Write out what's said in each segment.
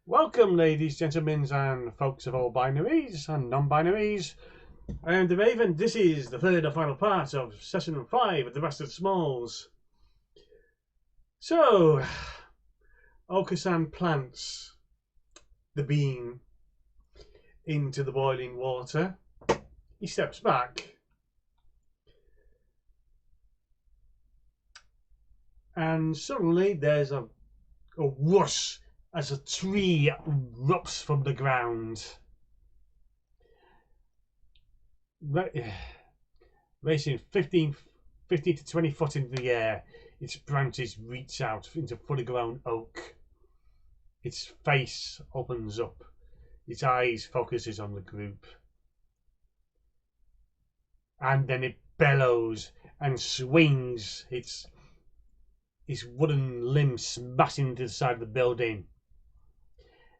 Welcome, ladies, gentlemen, and folks of all binaries and non-binaries. I am the Raven. This is the third and final part of Session 5 of the Bastard Smalls. So, Okasan plants the bean into the boiling water. He steps back. And suddenly there's a whoosh as a tree erupts from the ground. Racing 15 to 20 foot into the air, its branches reach out into fully grown oak. Its face opens up. Its eyes focuses on the group. And then it bellows and swings its wooden limbs smashing into the side of the building.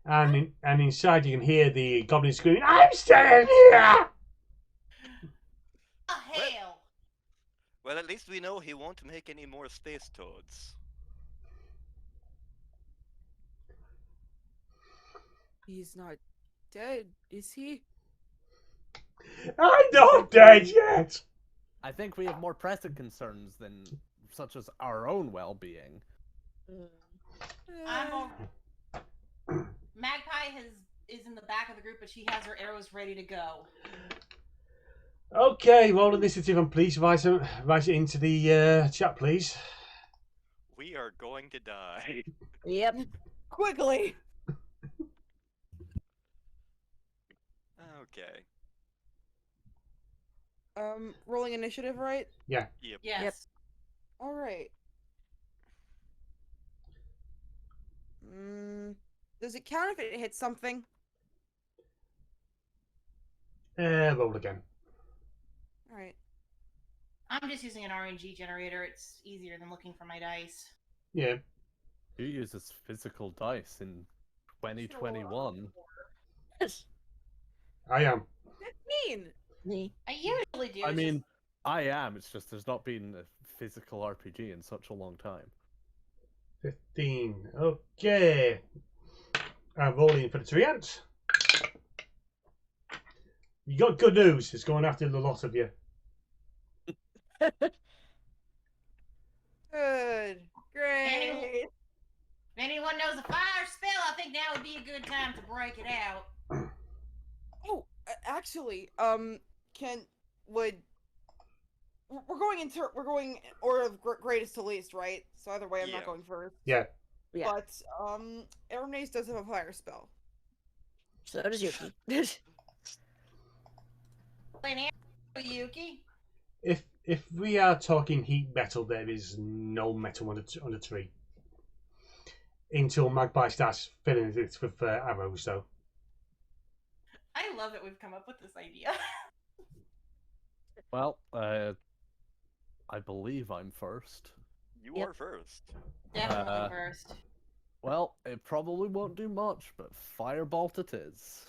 And inside you can hear the goblin screaming, "I'm staying here!" Oh, hell! Well, at least we know he won't make any more space toads. He's not dead, is he? I'm not dead yet! I think we have more pressing concerns than such as our own well-being. I'm all... Magpie is in the back of the group, but she has her arrows ready to go. Okay, roll initiative and please write it into the chat, please. We are going to die. Yep. Quickly! Okay. Rolling initiative, right? Yeah. Yep. Yes. Yep. Alright. Does it count if it hits something? Roll again. Alright. I'm just using an RNG generator. It's easier than looking for my dice. Yeah. Who uses physical dice in 2021? I am. That's mean! I usually do. I it's mean, I am. It's just there's not been a physical RPG in such a long time. 15. Okay. I'm rolling for the treant. You got good news. It's going after the lot of you. Good. Great. If anyone knows a fire spell, I think now would be a good time to break it out. Oh, actually, we're going order of greatest to least, right? So either way, I'm Yeah. not going first. Yeah. Yeah. But Ernace does have a fire spell. So does Yuki. Yuki. If we are talking heat metal, there is no metal on the tree until Magpie starts filling it with arrows. So I love that we've come up with this idea. Well, I believe I'm first. You Yep. are first. Definitely first. Well, it probably won't do much, but firebolt it is.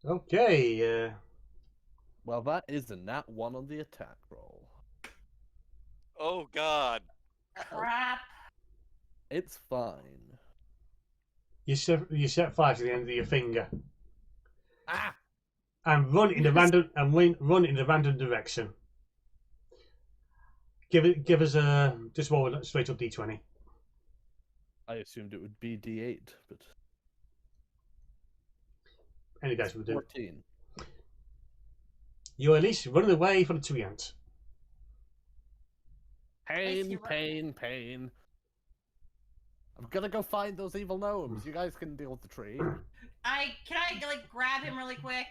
okay. Well, that is a nat 1 on the attack roll. Oh God. Crap. It's fine. You set fire to the end of your finger Ah! and run in the random direction. Give us a just roll a straight up d20. I assumed it would be D8, but Any dice will do. 14. You're at least running away from the treant. Pain, you're right. pain, pain. I'm gonna go find those evil gnomes. You guys can deal with the tree. Can I like grab him really quick?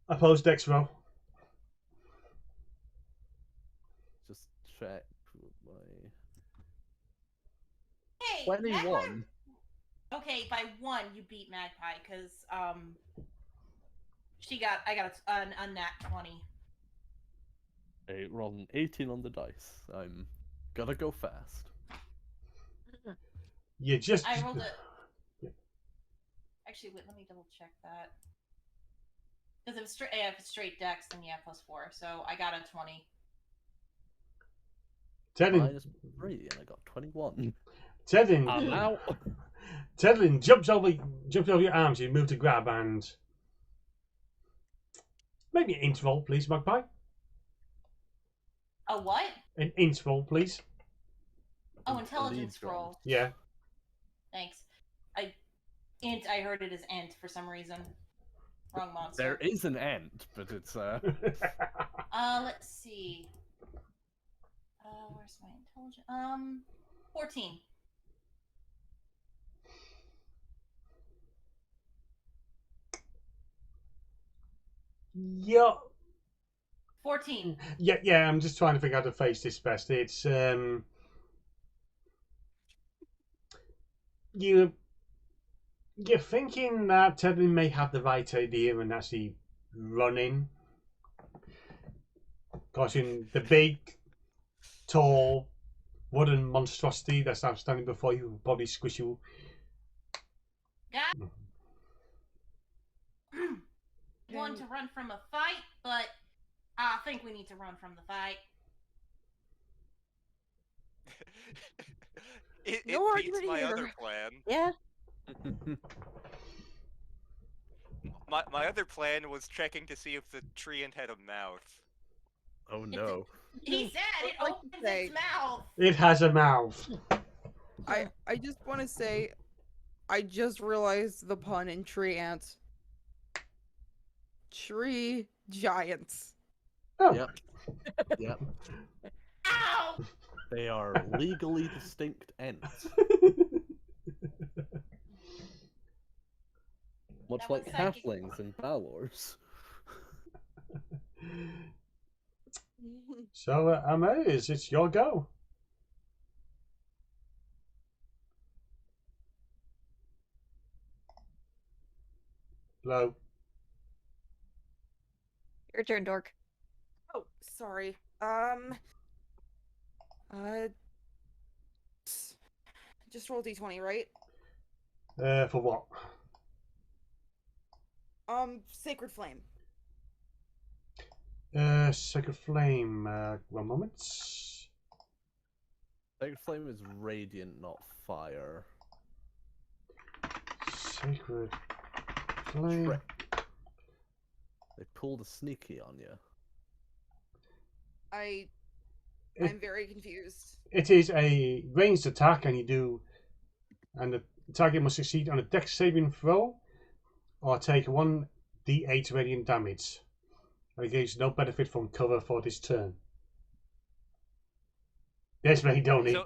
Opposed dex roll. Just check my Hey, 21. Magpie... Okay, by 1 you beat Magpie because I got an unnat 20. I rolled an 18 on the dice. I'm gonna go fast. You just. I rolled it. Actually, wait, let me double check that. Because if it's straight dex, then yeah, +4. So I got a 20. Telling Minus 3, and I got 21. Tedlin, I'm out. Tedlin jumps over your arms. You move to grab and make me an int roll, please, Magpie. A what? An int roll, please. Oh, intelligence Lead roll. Yeah. Thanks. I heard it as ant for some reason. Wrong monster. There is an ant, but it's Let's see. Where's my intelligence? 14. Yeah. 14. Yeah. I'm just trying to figure out how to face this best. It's you're thinking that Tedlin may have the right idea and actually running. Causing the big, tall, wooden monstrosity that's now standing before you will probably squish you. Want to run from a fight, but I think we need to run from the fight. It No beats argument my here. other plan. Yeah. My other plan was checking to see if the treant had a mouth. oh no. He said it I'd like to opens say- its mouth. It has a mouth. I just want to say, I just realized the pun in tree ants. Tree giants. Oh. Yep. Yep. Ow! They are legally distinct ents. Much That like was psychic. halflings and Balors. So, Amaze, it's your go. Hello. Your turn, Dork. Oh, sorry. Just roll d20, right? For what? Sacred Flame. Sacred Flame. 1 moment. Sacred Flame is radiant, not fire. Sacred Flame. Trick. They pulled a sneaky on you. I'm very confused. It is a ranged attack, and the target must succeed on a dex saving throw, or take 1d8 radiant damage. And it gains no benefit from cover for this turn. Yes, mate, don't need.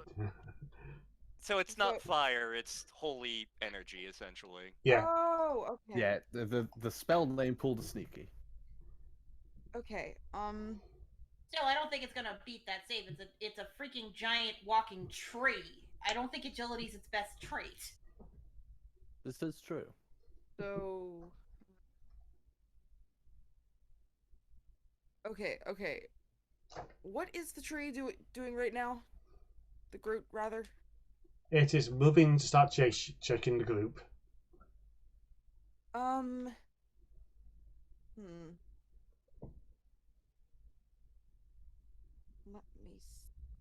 So it's not fire, it's holy energy, essentially. Yeah. Oh, okay. Yeah, the spell name pulled a sneaky. Okay. Still, I don't think it's gonna beat that save. It's a freaking giant walking tree. I don't think agility's its best trait. This is true. So. Okay. What is the tree doing right now? The group, rather. It is moving to start checking the group. Let me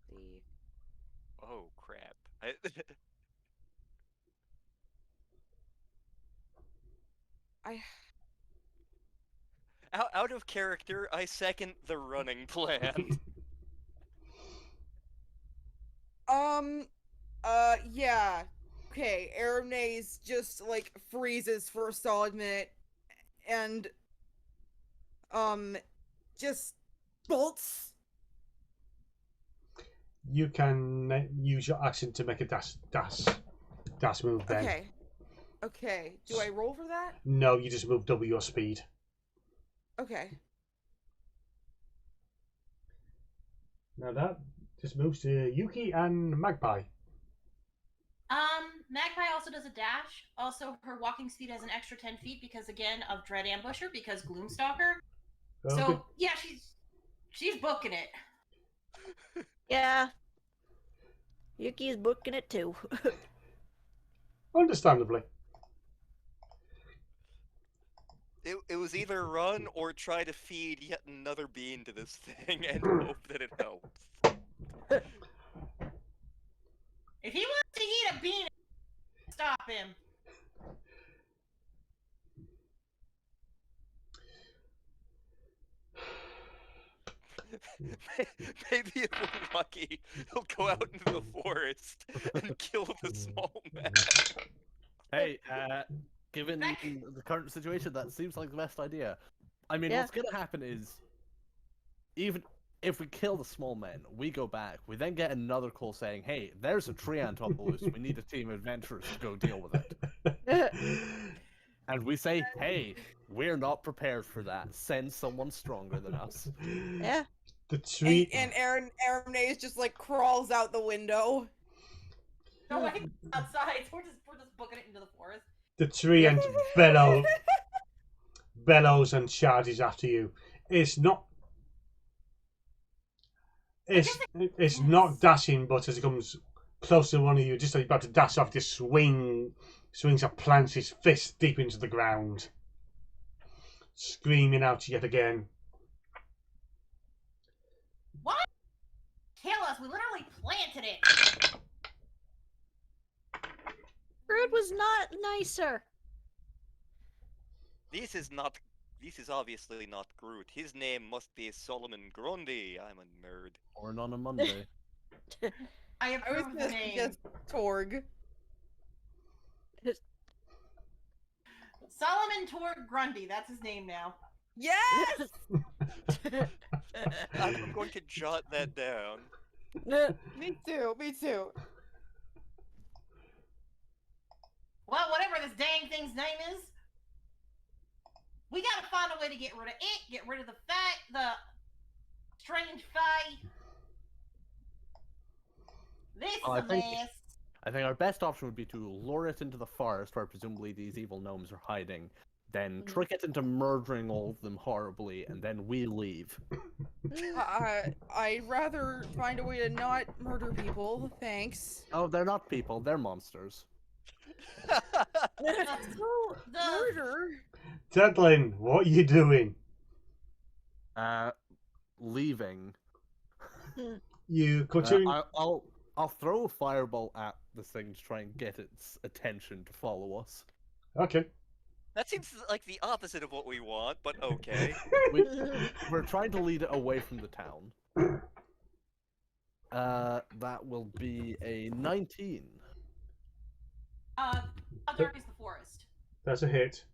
see. Oh crap. Out of character, I second the running plan. Yeah. Okay, Aramnaze just, like, freezes for a solid minute, and, just bolts. You can use your action to make a dash move then. Okay. Do I roll for that? No, you just move double your speed. Okay. Now that just moves to Yuki and Magpie. Magpie also does a dash. Also, her walking speed has an extra 10 feet because, again, of Dread Ambusher, because Gloomstalker. Okay. So, yeah, she's booking it. Yeah. Yuki's booking it too. Understandably. It was either run or try to feed yet another bean to this thing and hope that it helps. If he wants to eat a him. Maybe if we're lucky, he'll go out into the forest and kill the small man. Hey, given the current situation, that seems like the best idea. I mean, Yeah. what's gonna happen is, even if we kill the small men, we go back, we then get another call saying, hey, there's a tree ant on the loose, we need a team of adventurers to go deal with it. And we say, hey, we're not prepared for that, send someone stronger than us. Yeah. The tree. And Eremnaze just like crawls out the window. No way outside. We're just booking it into the forest. The tree ant bellows and charges after you. It's not dashing, but as it comes closer to one of you, just like about to dash off, just swings up, plants his fist deep into the ground, screaming out yet again. What? Kill us! We literally planted it. Rude was not nicer. This is obviously not Groot. His name must be Solomon Grundy. I'm a nerd. Or on a Monday. I I was approve the gonna name. suggest Torg. Solomon Torg Grundy. That's his name now. Yes! I'm going to jot that down. Me too, me too. Well, whatever this dang thing's name is, we gotta find a way to get rid of it, get rid of the strange fae. This is Oh, a mess. I think our best option would be to lure it into the forest where presumably these evil gnomes are hiding, then trick it into murdering all of them horribly, and then we leave. I'd rather find a way to not murder people, thanks. Oh, they're not people, they're monsters. So, murder? Tedlin, what are you doing? Leaving. You continue. I'll throw a fireball at this thing to try and get its attention to follow us. Okay. That seems like the opposite of what we want, but okay. We're trying to lead it away from the town. That will be a 19. How dark is the forest? That's a hit.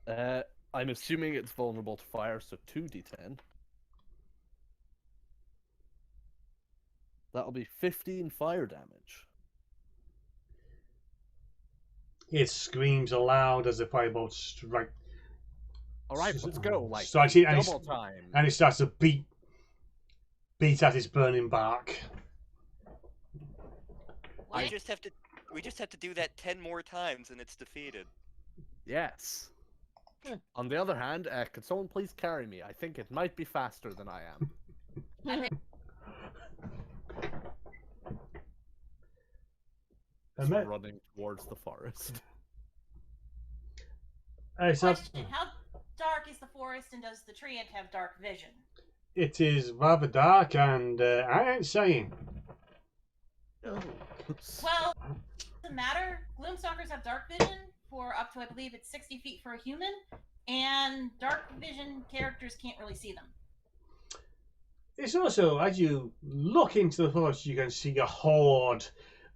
I'm assuming it's vulnerable to fire, so 2d10. That'll be 15 fire damage. It screams aloud as the firebolt strikes. Alright, let's go. Like, Strikes it, double time. and it starts to beat at its burning bark. We just have to do that 10 more times and it's defeated. Yes. On the other hand, could someone please carry me? I think it might be faster than I am. It's running towards the forest. Question, how dark is the forest and does the tree ant have dark vision? It is rather dark, and I ain't saying. Well, doesn't matter. Gloomstalkers have dark vision for up to, I believe, it's 60 feet for a human, and dark vision characters can't really see them. It's also, as you look into the forest, you can see a horde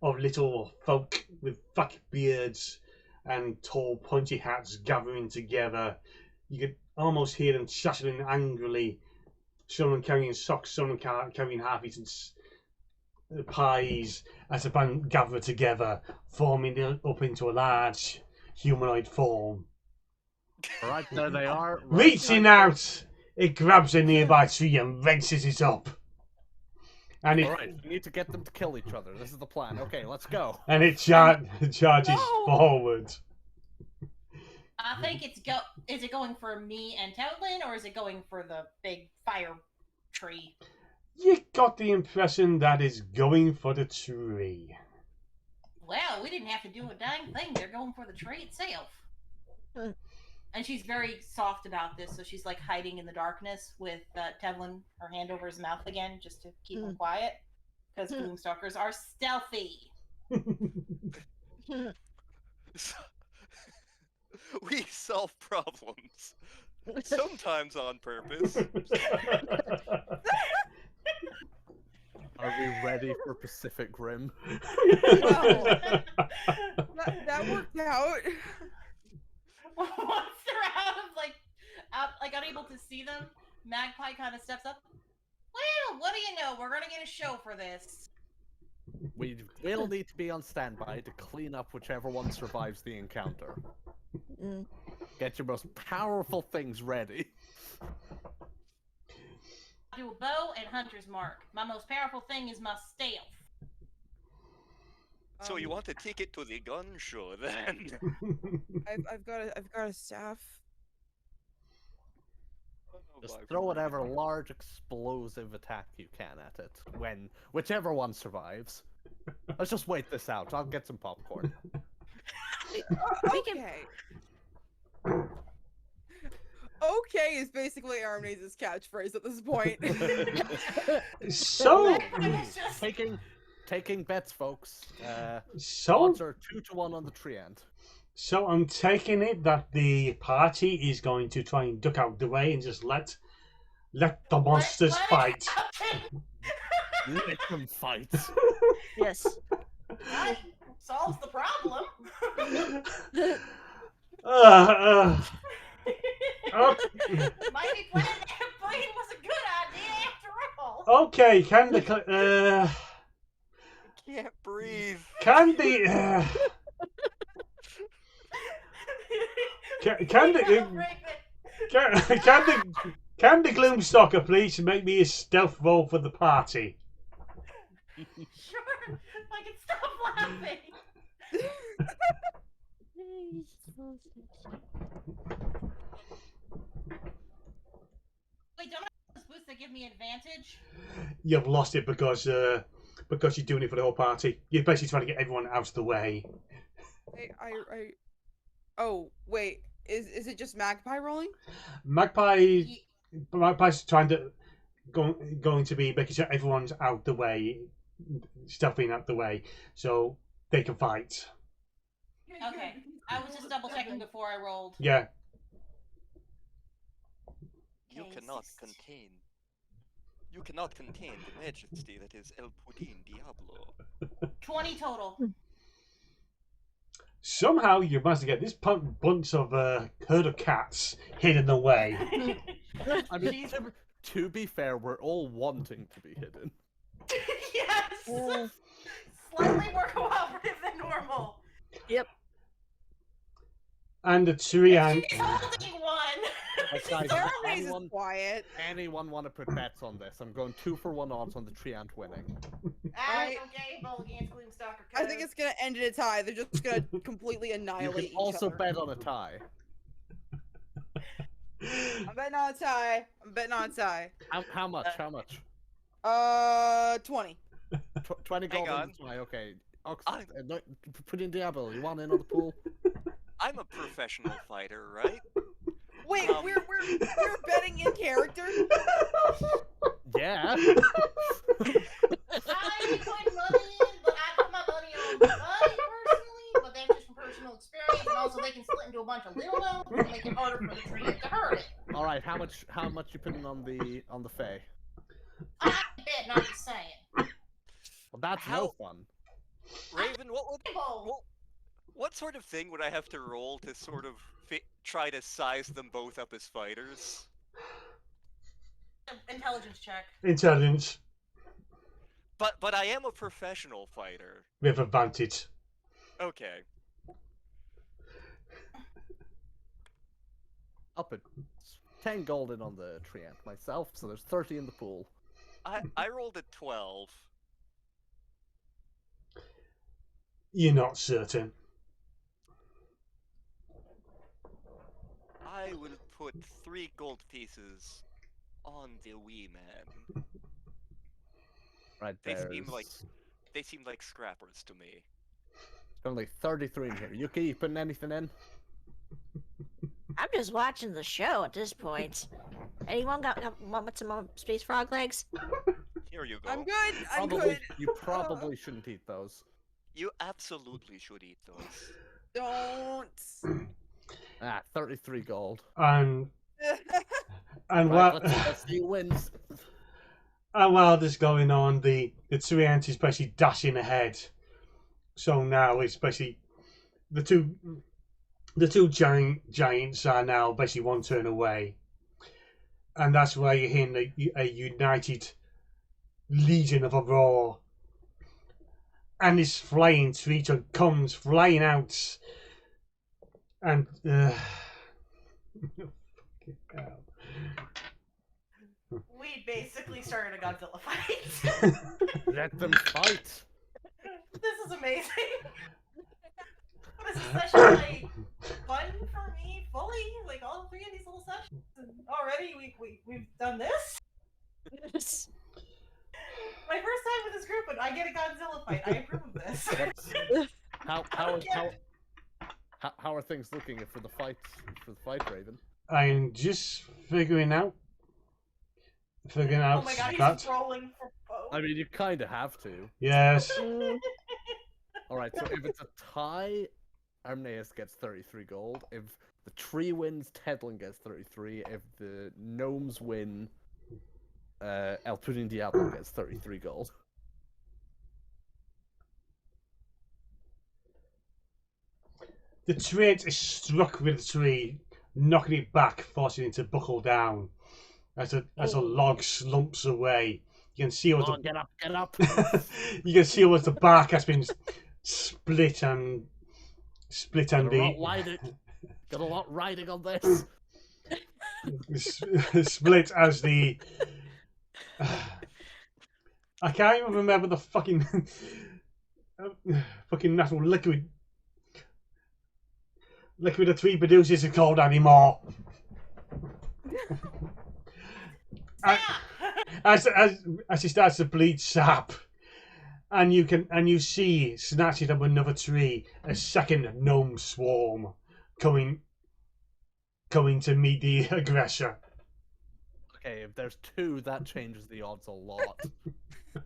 of little folk with thick beards and tall pointy hats gathering together. You could almost hear them chattering angrily, some of them carrying socks, some of them carrying half-eaten pies, as a band gather together, forming up into a large humanoid form. Alright, there they are. Reaching out, it grabs a nearby tree and wrenches it up. And it, Alright, we need to get them to kill each other. This is the plan. Okay, let's go. and it charges forward. I think is it going for me and Towlin, or is it going for the big fire tree? You got the impression that it's going for the tree. Well, we didn't have to do a dang thing. They're going for the tree itself. And she's very soft about this, so she's like hiding in the darkness with Tevlin, her hand over his mouth again, just to keep him quiet. Because Gloomstalkers are stealthy. We solve problems. Sometimes on purpose. Are we ready for Pacific Rim? That worked out. Once they're out, unable to see them, Magpie kind of steps up. Well, what do you know? We're gonna get a show for this. We will need to be on standby to clean up whichever one survives the encounter. Mm. Get your most powerful things ready. I do a bow and hunter's mark. My most powerful thing is my stealth. So you want to take it to the gun show then? I've got a staff. Just throw whatever large explosive attack you can at it. Whichever one survives. Let's just wait this out. I'll get some popcorn. Okay. Okay is basically Armnaze's catchphrase at this point. So, Taking bets, folks. so, Odds are 2-1 on the Treant. so I'm taking it that the party is going to try and duck out the way and just let the monsters fight. Let them fight. Yes. That solves the problem. Might be playing that plane was a good idea after all. Okay, Can't breathe. can the can the Gloomstalker please make me a stealth roll for the party? Sure, I can stop laughing. Wait, don't I have those boots that give me advantage? You've lost it because you're doing it for the whole party. You're basically trying to get everyone out of the way. Oh, wait. Is it just Magpie rolling? Magpie's trying to going to be making sure everyone's out the way, stuffing out the way, so they can fight. Okay, I was just double checking before I rolled. Yeah. You Okay, cannot 16. contain. You cannot contain the majesty that is El Pudin Diablo. 20 total. Somehow you managed to get this bunch of herd of cats hidden away. I mean, to be fair, we're all wanting to be hidden. Yes! Slightly more cooperative than normal. Yep. And the Treant. She's holding one! Guys, Armnaze is quiet. anyone want to put bets on this? I'm going 2-for-1 odds on the Treant winning. Okay, bowl against Gloomstalker. I think it's gonna end in a tie. They're just gonna completely You annihilate can each also other. bet on a tie. I'm betting on a tie. How much? How much? 20. 20 gold Hang on the tie. Okay. Put in Diablo. You want in on the pool? I'm a professional fighter, right? Wait, we're betting in character? Yeah. I ain't putting money in, but I put my money on the fight personally, but that's just from personal experience, and also they can split into a bunch of little nodes and make it harder for the tree to hurt it. All right. How much you putting on the Fae? I bet not the same. Well, that's no How- fun. Raven, Bowl. what sort of thing would I have to roll to sort of try to size them both up as fighters? Intelligence check. Intelligence But I am a professional fighter. with advantage. Okay. I'll put 10 gold in on the Treant myself, so there's 30 in the pool. I rolled a 12. You're not certain. I will put 3 gold pieces on the wee man. Right They there. seem like scrappers to me. Only 33 in here. Yuki, you putting anything in? I'm just watching the show at this point. Anyone want some more space frog legs? Here you go. I'm good. I'm good. You probably shouldn't eat those. You absolutely should eat those. Don't. 33 gold. And Right, while let's see who wins. and while this is going on, the three ants is basically dashing ahead. So now it's basically the two giants are now basically one turn away, and that's where you're hearing a united legion of a roar, and this flying tree trunk comes flying out, and We basically started a Godzilla fight. Let them fight. This is amazing. What is this session like fun for me fully? Like all three of these little sessions. And already we've done this? My first time with this group and I get a Godzilla fight. I approve of this. How are things looking for the fight, Raven? I'm just figuring out Oh my god, that. he's rolling for both. I mean, you kind of have to. Yes. All right, so if it's a tie, Armneus gets 33 gold. If the tree wins, Tedlin gets 33. If the gnomes win, El Pudding Diablo gets 33 gold. The tree is struck with the tree, knocking it back, forcing it to buckle down. As a log slumps away, you can see what Get up! you can see what the bark has been split and Got a lot riding on this. split as the I can't even remember the fucking natural liquid the tree produces is called anymore. As he starts to bleed sap, and you see snatching up another tree, a second gnome swarm coming to meet the aggressor. Okay, if there's two, that changes the odds a lot. And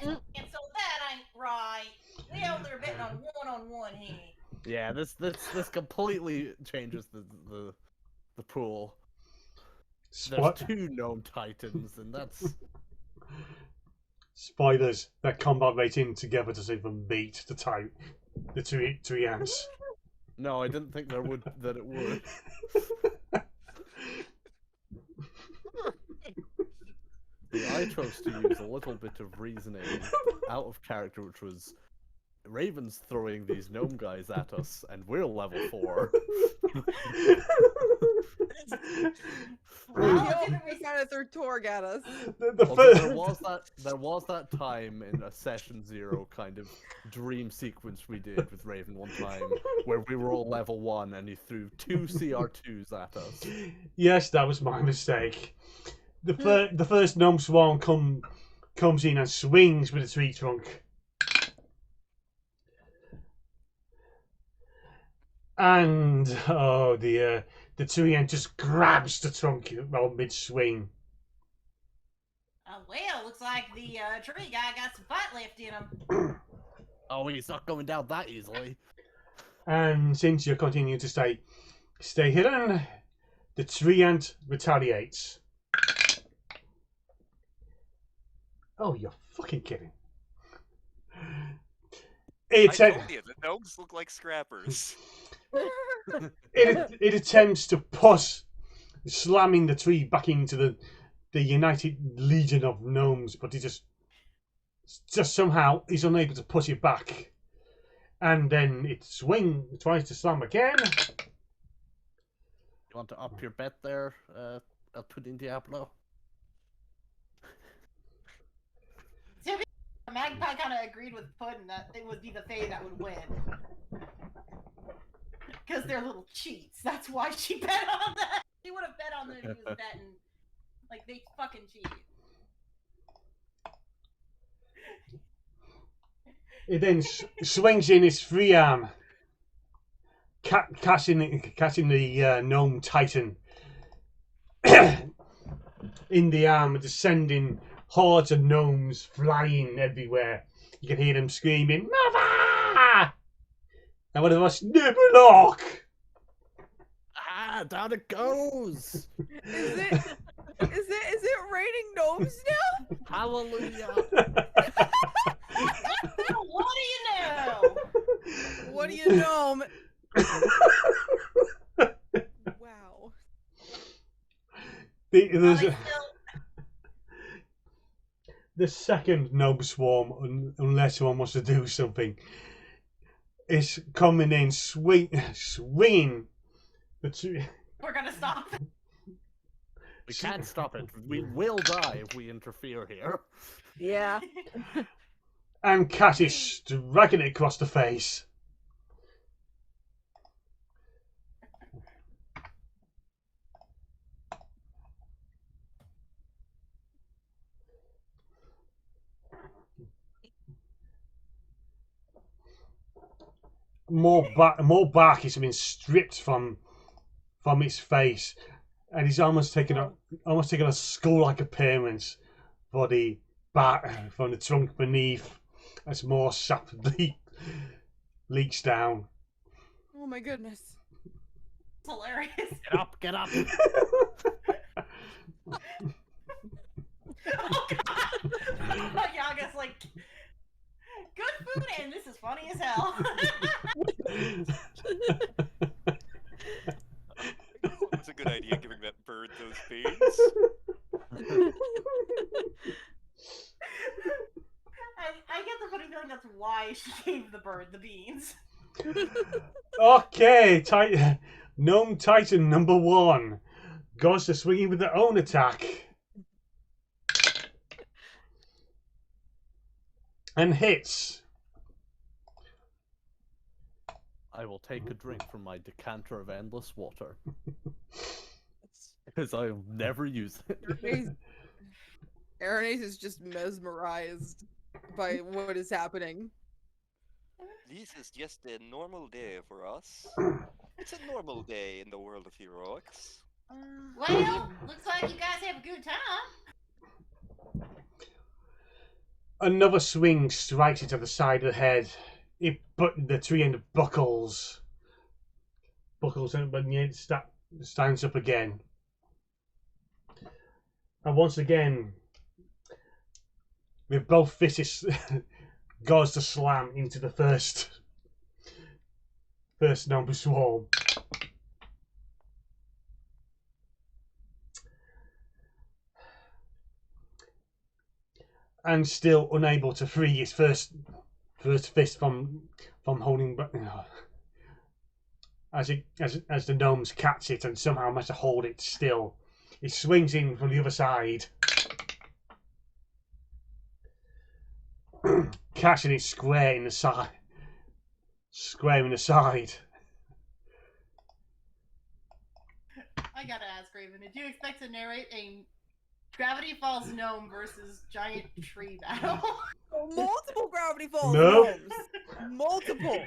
so that ain't right. We only are betting on one-on-one here. Yeah, this completely changes the pool. There's two gnome titans, and that's spoilers. Their combat rating together to even beat the two ants. No, I didn't think it would. I chose to use a little bit of reasoning out of character, which was Raven's throwing these gnome guys at us, and we're level 4. We kind of threw Torg at us. There was that time in a session 0 kind of dream sequence we did with Raven one time, where we were all level 1 and he threw 2 CR2s at us. Yes, that was my mistake. The first gnome swarm comes in and swings with a tree trunk. And oh dear, the tree ant just grabs the trunk while mid-swing. Well, looks like the tree guy got some fight left in him. Oh, he's not going down that easily. And since you continue to stay hidden, the tree ant retaliates. Oh, you're fucking kidding. I told you, the gnomes look like scrappers. It attempts to push, slamming the tree back into the united legion of gnomes, but he just somehow is unable to push it back. And then it tries to slam again. You want to up your bet there, El Pudding Diablo? Magpie kind of agreed with Puddin' that it would be the Fae that would win. Because they're little cheats. That's why she bet on that. She would have bet on them if he was betting. Like, they fucking cheat. It then swings in his free arm, catching the gnome titan in the arm, descending hordes of gnomes flying everywhere. You can hear them screaming, "Mother!" And one of us, "Nibberlock!" Ah, down it goes! Is it raining gnomes now? Hallelujah! What do you know? What do you know? Wow. There's They a- still- the second gnome swarm, unless someone wants to do something, is coming in, swinging. We're gonna stop. We can't stop it. We will die if we interfere here. Yeah. And Cat is striking it across the face. More bark is being stripped from its face, and he's almost taken a skull-like appearance for the back from the trunk beneath, as more sap leaks down. Oh my goodness. It's hilarious. Get up, get up! Oh god. Yaga's like, good food and this is funny as hell. It's a good idea giving that bird those beans. I get the funny feeling that's why she gave the bird the beans. Okay, Gnome Titan number 1 goes to swinging with their own attack. And hits. I will take a drink from my decanter of endless water. Because I'll never use it. Aranese is just mesmerized by what is happening. This is just a normal day for us. It's a normal day in the world of heroics. Well, looks like you guys have a good time. Another swing strikes it to the side of the head. But the tree end buckles, but it stands up again. And once again, with both fists, goes to slam into the first gnome swarm. And still unable to free his first fist from holding back. As the gnomes catch it and somehow manage to hold it still, it swings in from the other side, catching it square in the side. I gotta ask Raven, did you expect to narrate a Gravity Falls gnome versus giant tree battle? Oh, multiple Gravity Falls Nope. gnomes. Multiple.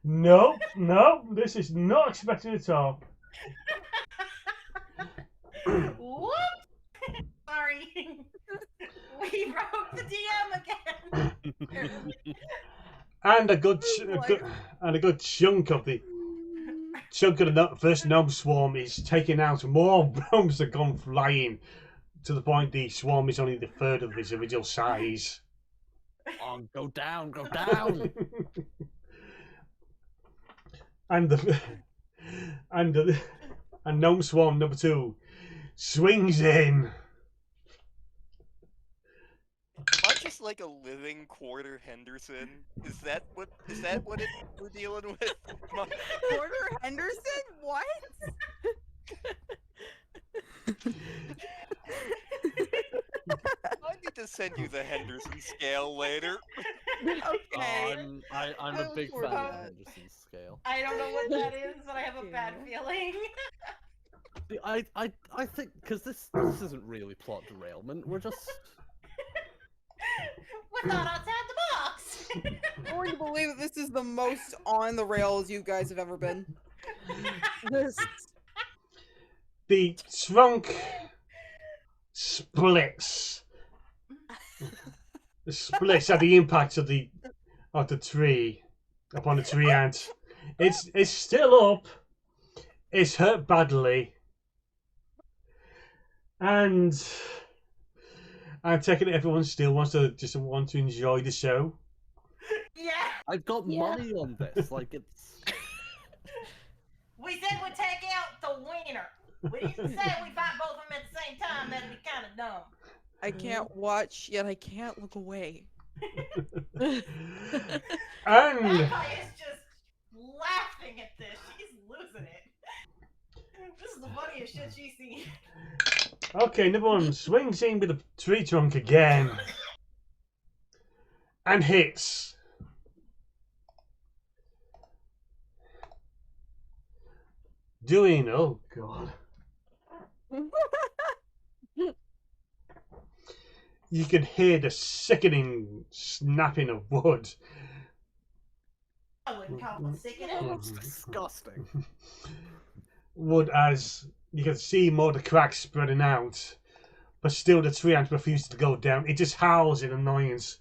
Nope, this is not expected at all. Whoop! Sorry. We broke the DM again. And a good chunk of the first gnome swarm is taken out. More gnomes have gone flying, to the point the swarm is only the third of its original size. Oh, go down, go down! And gnome swarm number 2 swings in. Am I just like a living quarter Henderson? Is that what we're dealing with? Porter Henderson? What? I need to send you the Henderson scale later. Okay. I'm a big Poor fan of guy. Henderson's scale. I don't know what that is, but I have a bad feeling. I think because this isn't really plot derailment. We're just We thought outside the box. I'm going to believe that this is the most on the rails you guys have ever been. This. The trunk splits splits at the impact of the tree upon the tree ant. It's still up. It's hurt badly, and I'm taking it everyone still wants to enjoy the show. Yeah. I've got Yeah. money on this. Like it's. We said we'd take out the winner. We didn't say we fight both of them at the same time. That'd be kind of dumb. I can't watch, yet I can't look away. And Magpie is just laughing at this. She's losing it. This is the funniest shit she's seen. okay, number one swings in with the tree trunk again and hits. Doing oh god. You can hear the sickening snapping of wood. I wouldn't call it sickening. That's disgusting. Wood as you can see more of the cracks spreading out, but still the tree ant refuses to go down. It just howls in annoyance,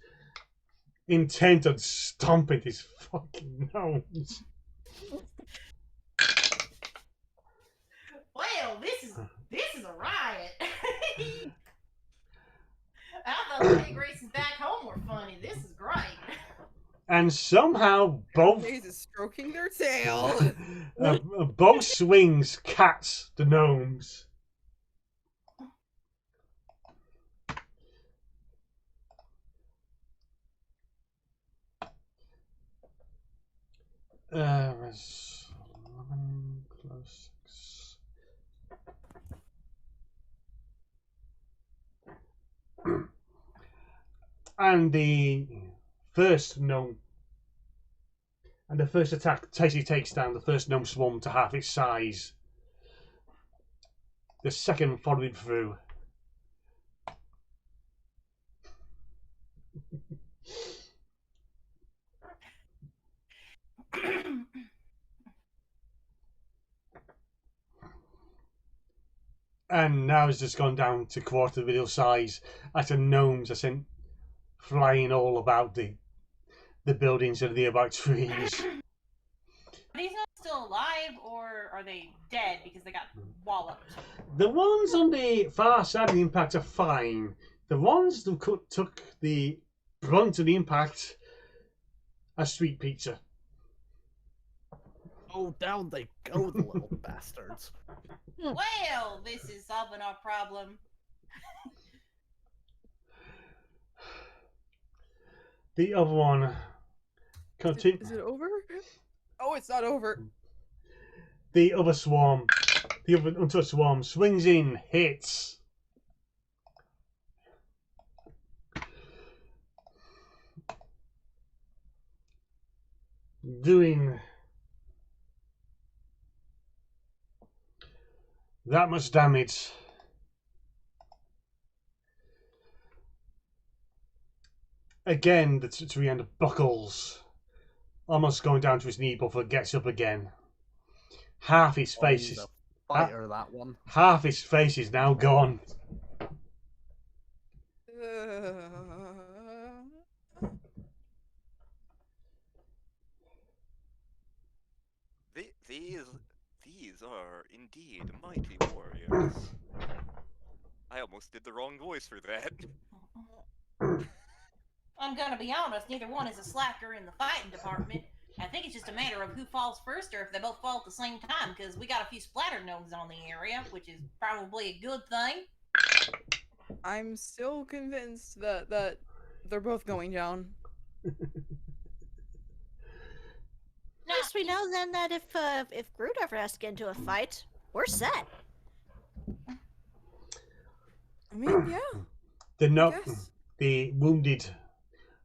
intent on stomping his fucking nose. Well, this is a riot. I thought the big races back home were funny. This is great. And somehow both Maze is stroking their tail. both swings catch the gnomes. It's 11 plus 6. And the first gnome, and the first attack basically takes down the first gnome swarm to half its size. The second following through. And now it's just gone down to quarter the video size as the gnomes are sent flying all about the buildings and the nearby trees. Are these not still alive, or are they dead because they got walloped? The ones on the far side of the impact are fine. The ones who took the brunt of the impact are sweet pizza. Oh, down they go, the little bastards. Well, this is solving our problem. The other one Is it over? Oh, it's not over. The other swarm, the other untouched swarm swings in, hits. Doing that much damage. Again, the tree end buckles, almost going down to his knee before it gets up again. Half his face He's is a fighter, that one. half his face is now gone. These are indeed mighty warriors. I almost did the wrong voice for that. I'm gonna be honest, neither one is a slacker in the fighting department. I think it's just a matter of who falls first or if they both fall at the same time, because we got a few splatter gnomes on the area, which is probably a good thing. I'm still convinced that they're both going down. Now, Yes, we know then that if Groot ever has to get into a fight, we're set. I mean, yeah. Yes. The wounded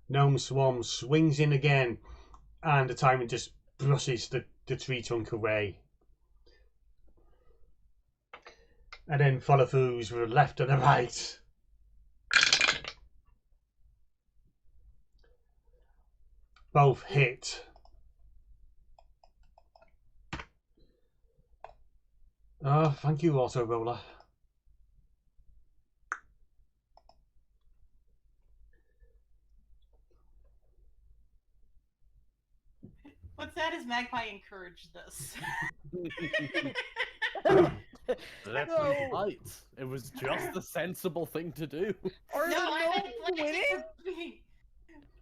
gnome swarm swings in again, and the timing just brushes the tree trunk away. And then follow throughs with the left and the right. Both hit. Oh, thank you, Auto Roller. What's sad is Magpie encouraged this. Let No. them fight. It was just the sensible thing to do. Are No, the I meant gnomes planting winning? the bean.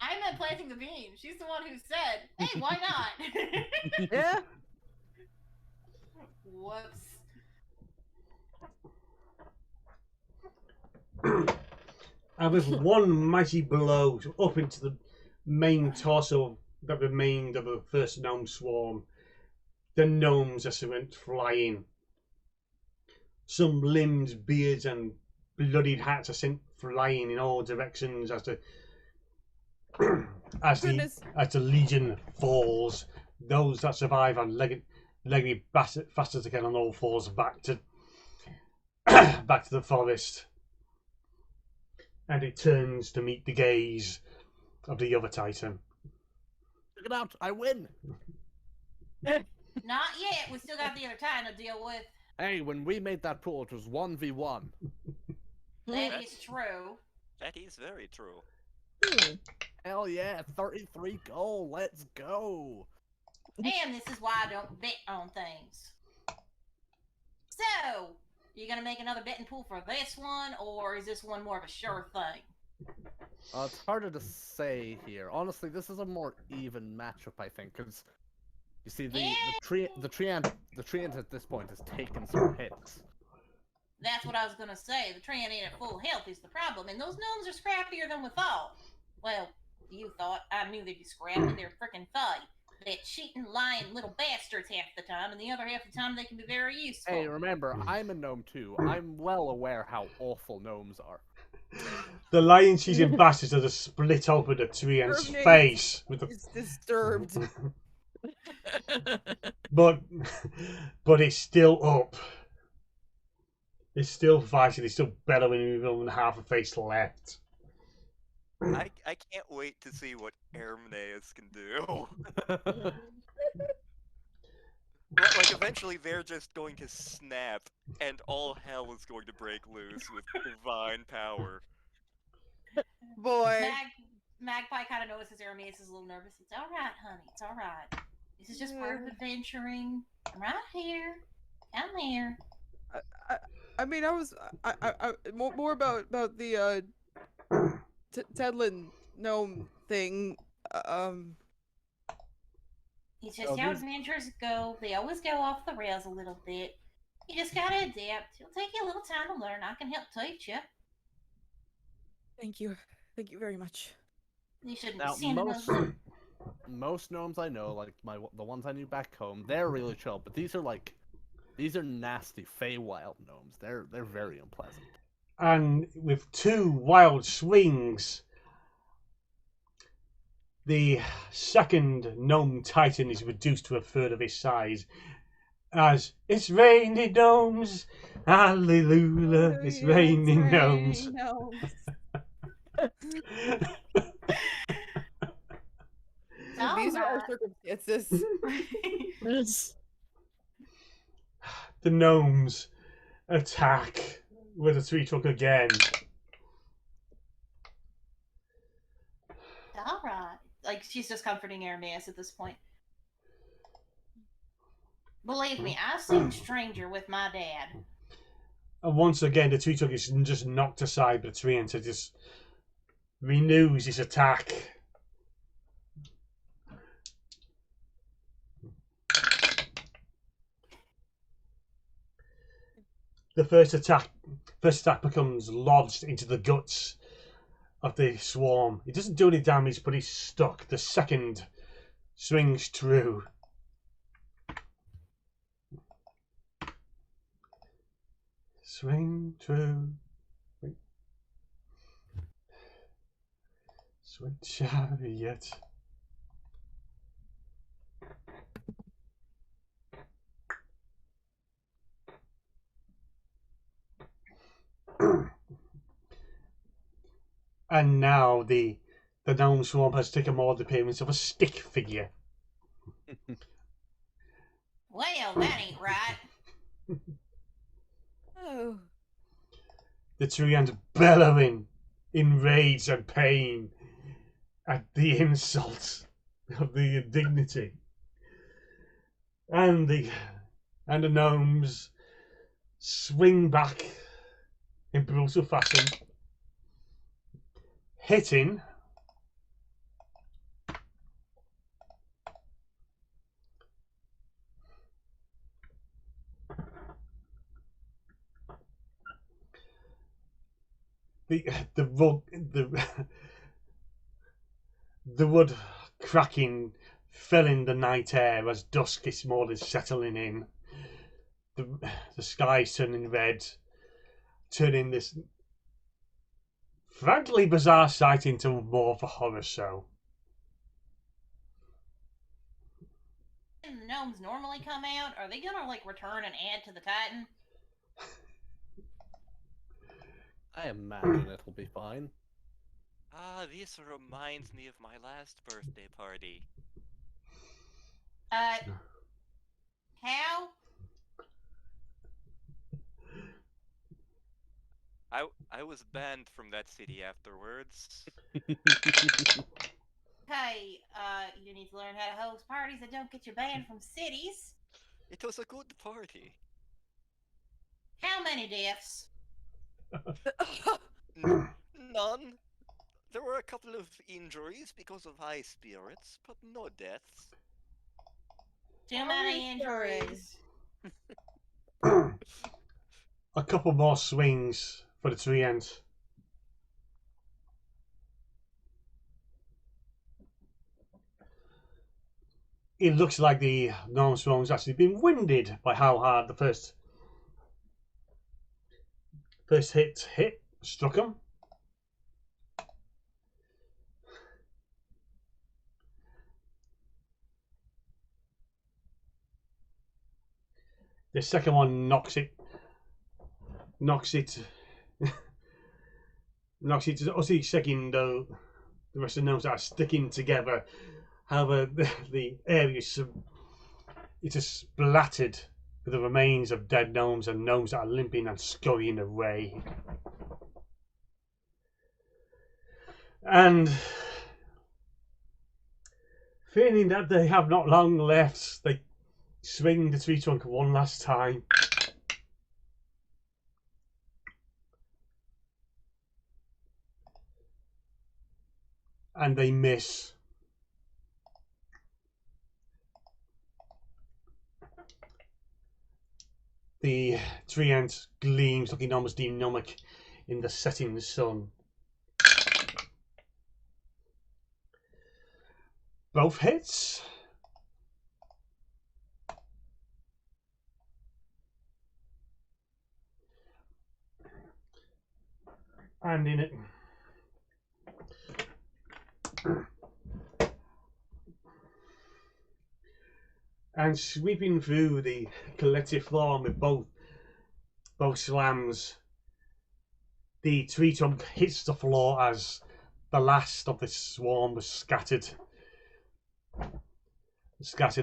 I meant planting the bean. She's the one who said, "Hey, why not?" Yeah. Whoops. And with one mighty blow up into the main torso that remained of the first gnome swarm, the gnomes just went flying. Some limbs, beards, and bloodied hats are sent flying in all directions as the Goodness. as the legion falls. Those that survive are legged fast as they can on all fours back to back to the forest. And it turns to meet the gaze of the other Titan. Check it out. I win. Not yet. We still got the other Titan to deal with. Hey, when we made that pool, it was 1v1. That is true. That is very true. Hell yeah, 33 goal. Let's go. And this is why I don't bet on things. So, you gonna make another betting pool for this one, or is this one more of a sure thing? It's harder to say here. Honestly, this is a more even matchup, I think, because you see the treant at this point has taken some hits. That's what I was gonna say. The Treant ain't at full health is the problem, and those gnomes are scrappier than we thought. Well, you thought. I knew they'd be scrappy. They're frickin' fuddy. They're cheating, lying little bastards half the time, and the other half the time they can be very useful. Hey, remember, I'm a gnome too. I'm well aware how awful gnomes are. The lion cheesing bastards are just split open the treant's Her name face with the It's disturbed. but it's still up. It's still fighting, it's still bellowing with only half a face left. I can't wait to see what Ermneus can do. Like, eventually they're just going to snap, and all hell is going to break loose with divine power. Boy. Magpie kind of notices Aramis is a little nervous. It's all right, honey. It's all right. This is just part of adventuring. I'm right here. I'm here. I mean, I was more about the Tedlin gnome thing. It's just how adventures go. They always go off the rails a little bit. You just gotta adapt. It'll take you a little time to learn. I can help teach you. Thank you very much. You shouldn't Now, be seeing most gnomes I know, like the ones I knew back home, they're really chill. But these are nasty Feywild gnomes. They're very unpleasant. And with two wild swings, the second gnome titan is reduced to a third of his size. As it's raining gnomes, hallelujah, it's raining gnomes. These are our circumstances. The gnomes attack with a tree trunk again. All right. Like, she's just comforting Aramis at this point. Believe me, I've seen Stranger with my dad. And once again, the tree trunk is just knocked aside by the tree and just renews his attack. The first attack becomes lodged into the guts of the swarm. It doesn't do any damage, but he's stuck. The second swings true. Swing true. Sweet chariot. And now the gnome swarm has taken more of the appearance of a stick figure. Well, that ain't right. Oh. The treant bellowing in rage and pain at the insult of the indignity. And the gnomes swing back in brutal fashion, hitting the wood cracking, filling the night air as dusk is more than settling in. The sky's turning red, turning this frankly bizarre sight into more of a horror show. And the gnomes normally come out. Are they gonna like return and add to the Titan? I imagine it'll be fine. Ah, this reminds me of my last birthday party. How? I was banned from that city afterwards. Hey, you need to learn how to host parties that don't get you banned from cities. It was a good party. How many deaths? None. There were a couple of injuries because of high spirits, but no deaths. Too many injuries. A couple more swings for the tree ends. It looks like the gnome swarm's actually been winded by how hard the first hit struck him. The second one knocks it utter shaking, though the rest of the gnomes are sticking together. However, the area it is splattered with the remains of dead gnomes and gnomes that are limping and scurrying away. And feeling that they have not long left, they swing the tree trunk one last time. And they miss. The tree ant gleams, looking almost demonic in the setting sun. Both hits. And in it. And sweeping through the collective form with both slams, the tree trunk hits the floor as the last of the swarm was scattered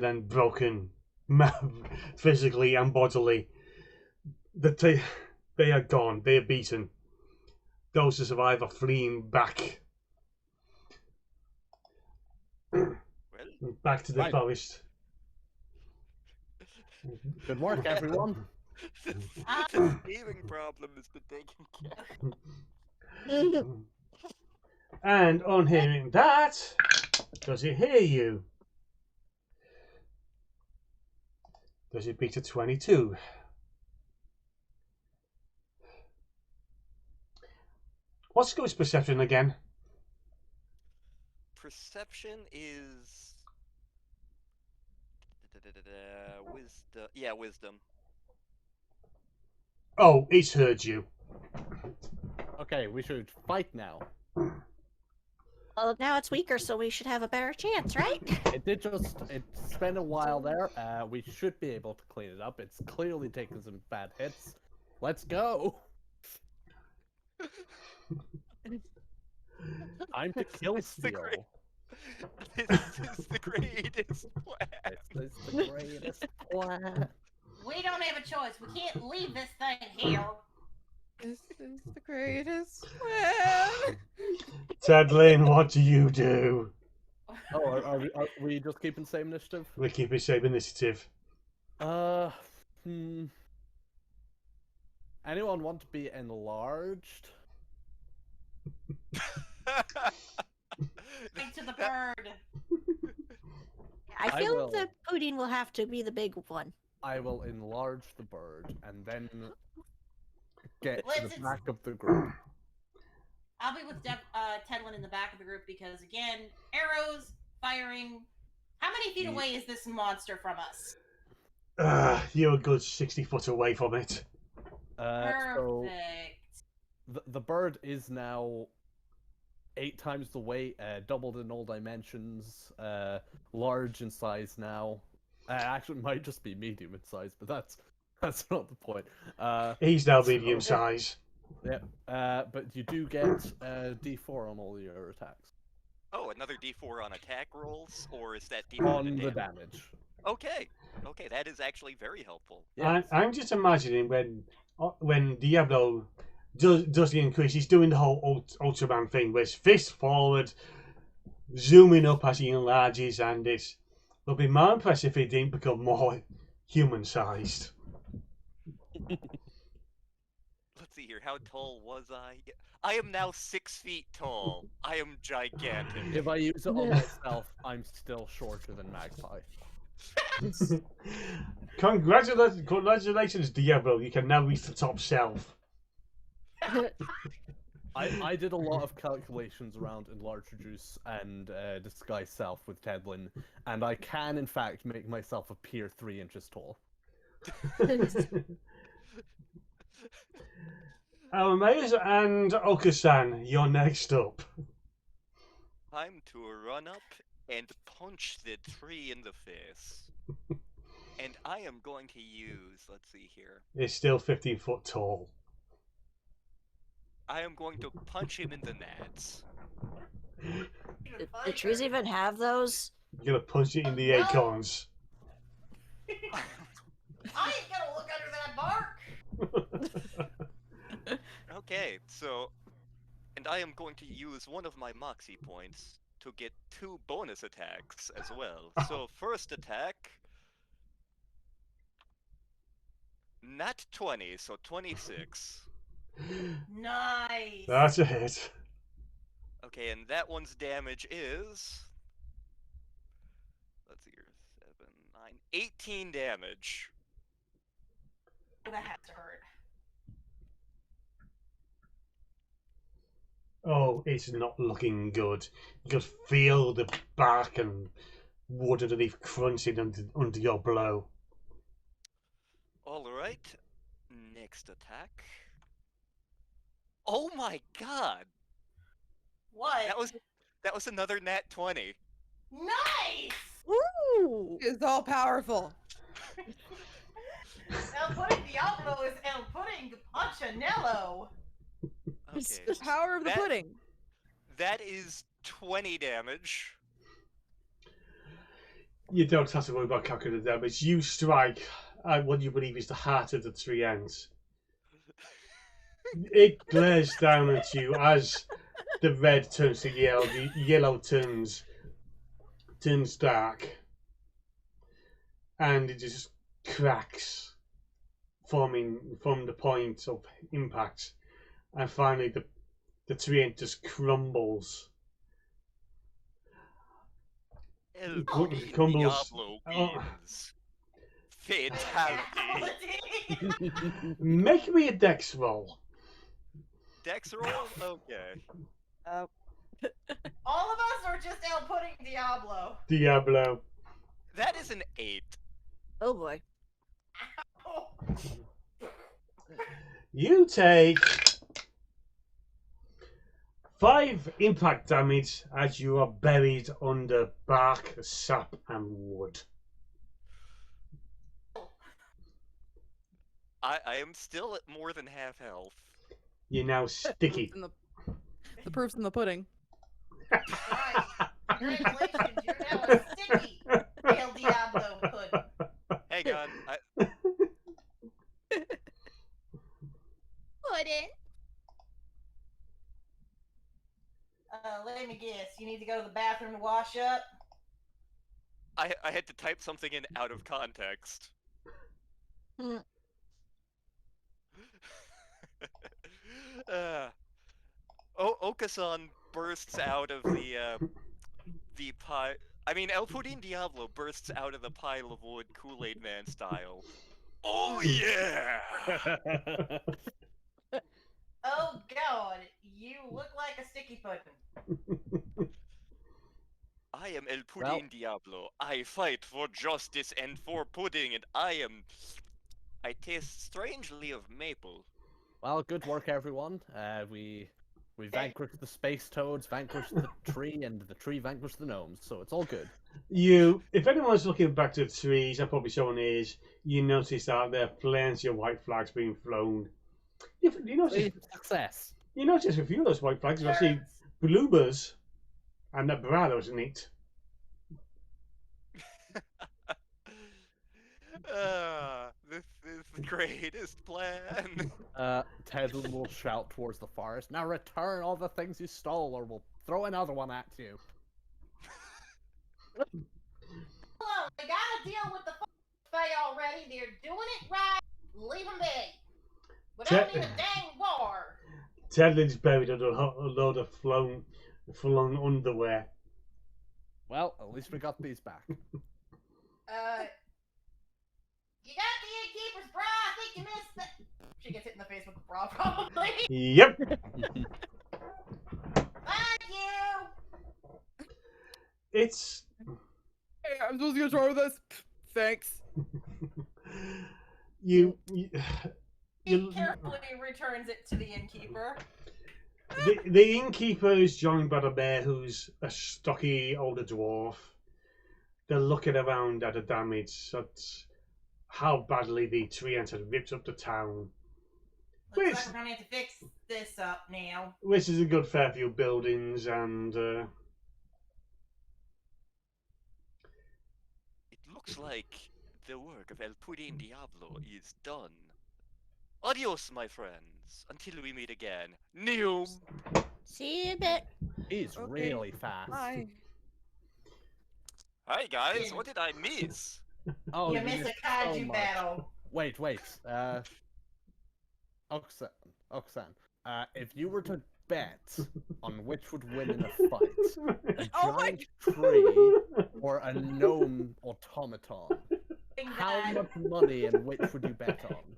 and broken, physically and bodily. They are gone. They are beaten. Those who survive are fleeing back to the forest. Good work, everyone. The steering problem has been taken care of. And on hearing that, does it hear you? Does it beat a 22? What's Ghost Perception again? Perception is... Wisdom. Yeah, wisdom. Oh, it's heard you. Okay, we should fight now. Well, now it's weaker, so we should have a better chance, right? It's been a while there. We should be able to clean it up. It's clearly taken some bad hits. Let's go. Time to kill Steel. This is the greatest plan. This is the greatest plan. We don't have a choice. We can't leave this thing here. This is the greatest plan. Tadlin, what do you do? Oh, are we just keeping the same initiative? We keep the same initiative. Hmm. Anyone want to be enlarged? Right to the bird. I I feel will. that Pudding will have to be the big one. I will enlarge the bird and then get to Let's- the back of the group. I'll be with Tedlin in the back of the group because, again, arrows firing. How many feet away is this monster from us? You're a good 60 foot away from it. So Perfect. the bird is now 8 times the weight, doubled in all dimensions, large in size now. Actually, it might just be medium in size, but that's not the point. He's now so- medium size. Yeah, but you do get D4 on all your attacks. Oh, another D4 on attack rolls, or is that D4 On the damage? damage. Okay, okay, that is actually very helpful. Yes. I'm just imagining when Diablo does the increase, he's doing the whole Ultraman thing, where it's fist forward, zooming up as he enlarges, and it'll be more impressive if he didn't become more human-sized. Let's see here, how tall was I? I am now 6 feet tall. I am gigantic. If I use it on myself, I'm still shorter than Magpie. Congratulations, Diablo! You can now reach the top shelf. I did a lot of calculations around Enlarge Reduce and Disguise Self with Tedlin, and I can in fact make myself appear 3 inches tall. Maze and Okasan, you're next up. Time to run up and punch the tree in the face. And I am going to use, let's see here. It's still 15 foot tall. I am going to punch him in the nads. The trees even have those? You're gonna punch it in the acorns. I ain't gonna look under that bark. Okay, so, and I am going to use one of my Moxie points to get 2 bonus attacks as well. So first attack, not 20, so 26. Nice. That's a hit. Okay, and that one's damage is, let's see here, 7, 9, 18 damage. That has to hurt. Oh, it's not looking good. You can feel the bark and wood underneath crunching under your blow. Alright, next attack. Oh my god! What? That was another nat 20. Nice. Woo! It's all powerful. El Pudding Diablo is El Pudding Punchinello. Okay, The power of the That- pudding. that is 20 damage. You don't have to worry about calculating the damage. You strike at what you believe is the heart of the tree ends. It glares down at you as the red turns to yellow, the yellow turns dark, and it just cracks, forming from the point of impact, and finally the tree end just crumbles. El Cru- Pudding crumbles. Diablo Oh. wins. Fatality. Make me a dex roll. Dex roll? Okay. All of us or just El Pudding Diablo? Diablo. That is an 8. Oh boy. Oh. You take 5 impact damage as you are buried under bark, sap, and wood. I am still at more than half health. You're now sticky. The proof's in the pudding. Right. Congratulations, you're now a sticky El Diablo pudding. Hang on. Pudding. Let me guess. You need to go to the bathroom to wash up? I had to type something in out of context. Hmm. Okasan bursts out of the pile. I mean, El Pudin Diablo bursts out of the pile of wood Kool-Aid Man style. Oh yeah! Oh God, you look like a sticky pudding. I am El Well- Pudin Diablo. I fight for justice and for pudding, and I taste strangely of maple. Well, good work, everyone. We vanquished the space toads, vanquished the tree, and the tree vanquished the gnomes. So it's all good. If anyone's looking back to the trees, and probably someone is, you notice that there are plenty of white flags being flown. You notice, Success. you notice a few of those white flags are actually bloomers and a Brados in it. This is the greatest plan. Tedlin will shout towards the forest. Now return all the things you stole, or we'll throw another one at you. Hello, they gotta deal with the Fae already. They're doing it right. Leave them be. We don't need a dang war. Tedlin's buried under a load of flung underwear. Well, at least we got these back. You got the innkeeper's bra. I think you missed that. She gets hit in the face with the bra, probably. Yep. Thank you. It's Hey, I'm supposed to go try with this. Thanks. you He carefully returns it to the innkeeper. the innkeeper is joined by the mayor, who's a stocky older dwarf. They're looking around at the damage. That's how badly the tree ants had ripped up the town. Looks Which- like we're gonna have to fix this up now. Which is a good fair few buildings, and It looks like the work of El Pudin Diablo is done. Adios, my friends. Until we meet again. Neum. See you in a bit. He's Okay. really fast. Hi. Hi guys, what did I miss? Oh, you miss missed a kaiju so much. battle. Wait. Oxan. If you were to bet on which would win in a fight, a Oh my giant tree or a gnome automaton, Thing how that- much money and which would you bet on?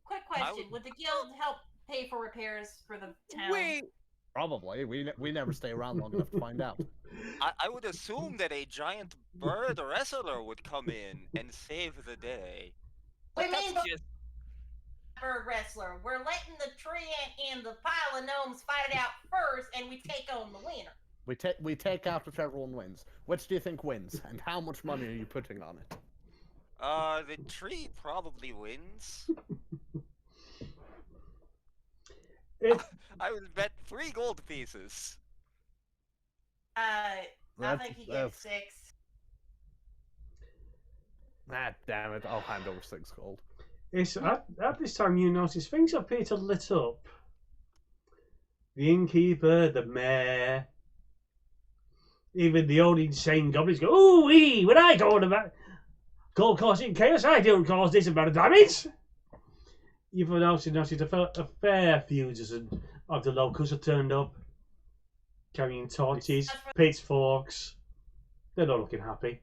Quick question: Would the guild help pay for repairs for the town? Wait. Probably. We never stay around long enough to find out. I would assume that a giant bird wrestler would come in and save the day. We But that's mean the just bird wrestler. We're letting the tree ant and the pile of gnomes fight it out first, and we take on the winner. We take out whichever one wins. Which do you think wins, and how much money are you putting on it? the tree probably wins. I would bet 3 gold pieces. I That's- think he that's- gets 6. Ah, damn it! I'll hand over 6 gold. It's at this time you notice things appear to lit up. The innkeeper, the mayor, even the old insane goblins go, "Ooh wee! When I go on about causing chaos, I don't cause this amount of damage." You've also noticed a fair few of the locals have turned up, carrying torches, pitchforks. They're not looking happy.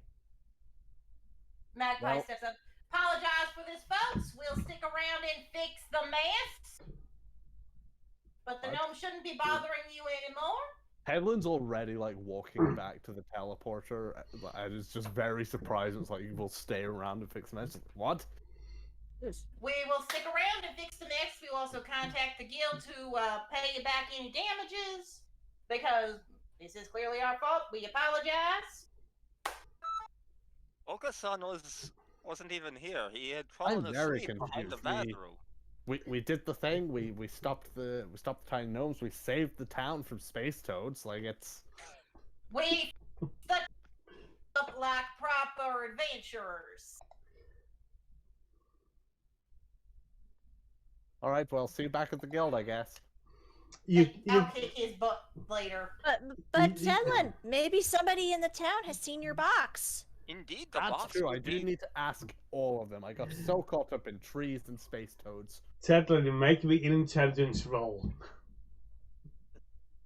Magpie Well- steps up. Apologize for this, folks. We'll stick around and fix the mess. But the What? gnome shouldn't be bothering you anymore. Hedlin's already like walking back to the teleporter, and is just very surprised. It's like, we'll stay around and fix the mess. What? We will stick around and fix the mess. We will also contact the guild to pay you back any damages. Because this is clearly our fault. We apologize. Okasan wasn't even here. He had fallen I'm very asleep behind the confused. bathroom. We did the thing. We stopped the tiny gnomes. We saved the town from space toads. Like, it's We stuck up like proper adventurers. all right. Well, see you back at the guild, I guess. I'll kick his butt later. But Tedlin, maybe somebody in the town has seen your box. Indeed, the That's box true. I would do be... need to ask all of them. I got so caught up in trees and space toads. Tedlin, make the intelligence roll.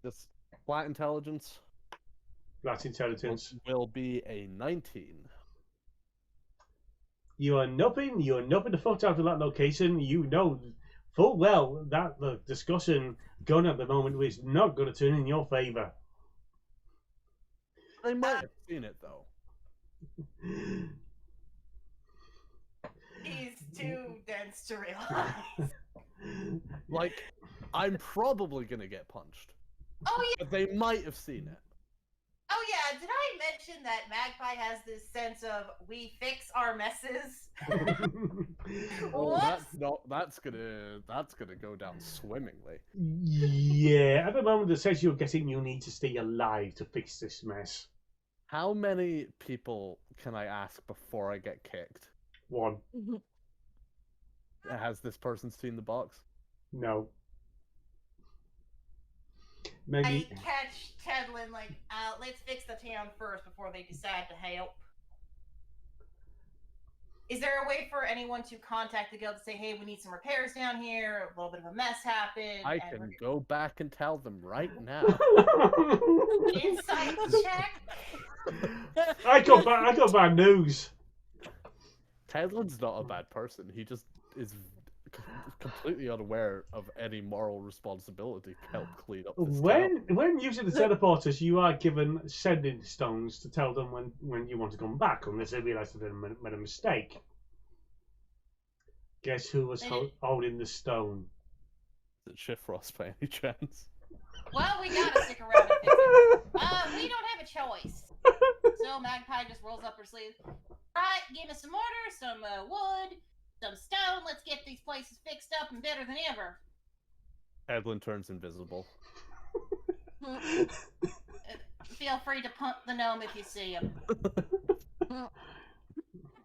This flat intelligence That's intelligence. will be a 19. You are nothing the fuck out of that location. You know full well that the discussion going at the moment is not going to turn in your favour. They might have seen it though. He's too dense to realize. Like, I'm probably gonna get punched, Oh yeah. but they might have seen it. Oh yeah. Did I mention that Magpie has this sense of we fix our messes? Oh, What? that's gonna go down swimmingly. Yeah, at the moment it says you're getting you need to stay alive to fix this mess. How many people can I ask before I get kicked? One. Has this person seen the box? No. I Maybe catch Tedlin like, let's fix the town first before they decide to help. Is there a way for anyone to contact the guild to say, hey, we need some repairs down here, a little bit of a mess happened? I and can go back and tell them right now. Insight check? I got bad news. Tedlin's not a bad person. He just is completely unaware of any moral responsibility to help clean up this town. When using the teleporters, you are given sending stones to tell them when you want to come back, unless they realise that they made a mistake. Guess who was holding the stone? Is it Chiffross by any chance? Well, we gotta stick around and fix it. We don't have a choice. So Magpie just rolls up her sleeve. Right, give us some mortar, some wood, some stone. Let's get these places fixed up and better than ever. Edlin turns invisible. Feel free to pump the gnome if you see him.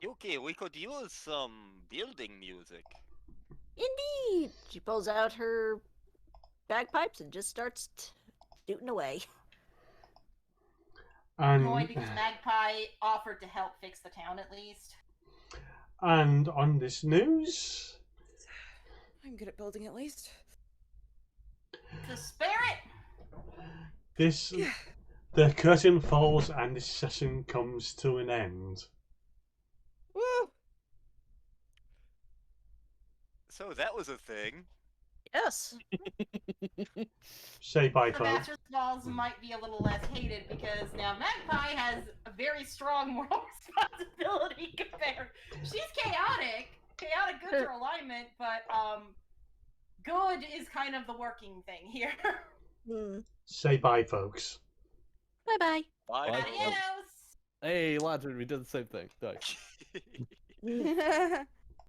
Yuki, we could use some building music. Indeed. She pulls out her bagpipes and just starts tooting away. Annoyed because Magpie offered to help fix the town at least. And on this news, I'm good at building at least. The spirit! the curtain falls and this session comes to an end. Woo! So that was a thing. Yes. Say bye, The folks. Master's Balls might be a little less hated because now Magpie has a very strong moral responsibility compared. She's chaotic. Chaotic goods are alignment, but good is kind of the working thing here. Say bye, folks. Bye-bye. Bye. Adios! Hey, Lantern, we did the same thing. Nice.